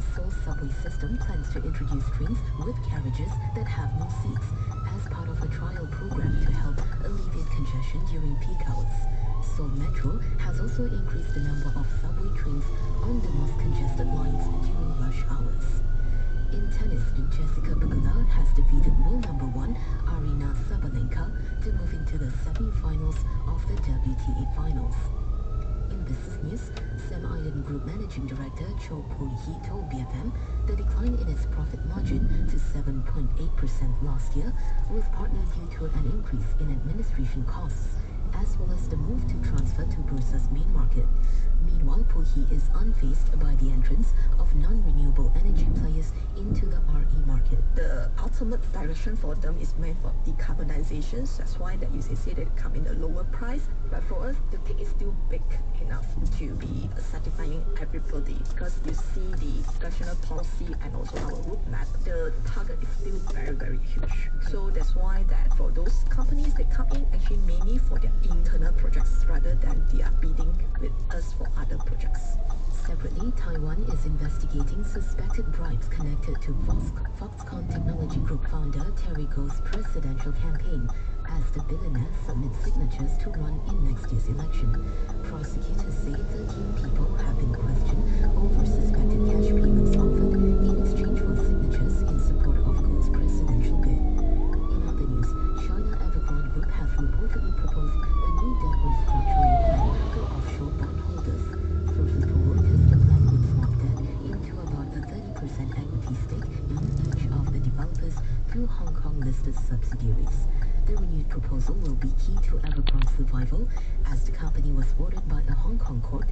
China's Seoul subway system plans to introduce trains with carriages that have no seats as part of a trial program to help alleviate congestion during peak hours. Seoul Metro has also increased the number of subway trains on the most congested lines during rush hours. In tennis, Jessica Pegula has defeated world number 1 Arina Sabalenka to move into the semi-finals of the WTA finals. In business news, Sam Island Group Managing Director Cho Poo-hee told BFM the decline in its profit margin to 7.8% last year was partly due to an increase in administration costs, as well as the move to transfer to Bursa's main market. Meanwhile, Poo-hee is unfazed by the entrance of non-renewable energy players into the RE market. The ultimate direction for them is meant for decarbonization. That's why that you say they come in a lower price. But for us, the cake is still big enough to be satisfying everybody, because you see the national policy and also our roadmap, the target is still very, very huge. So that's why that for those companies, they come in actually mainly for their internal projects rather than they are bidding with us for other projects. Separately, Taiwan is investigating suspected bribes connected to Foxconn Technology Group founder Terry Go's presidential campaign as the billionaire submits signatures to run in next year's election. Prosecutors say 13 people have been questioned over suspected cash payments offered in exchange for signatures in support of Go's presidential bid. In other news, China Evergrande Group has reportedly proposed a new debt restructuring plan for offshore bondholders. Sources told Reuters the plan would swap debt into about a 30% equity stake in each of the developers through Hong Kong-listed subsidiaries. The renewed proposal will be key to Evergrande's survival, as the company was ordered by a Hong Kong court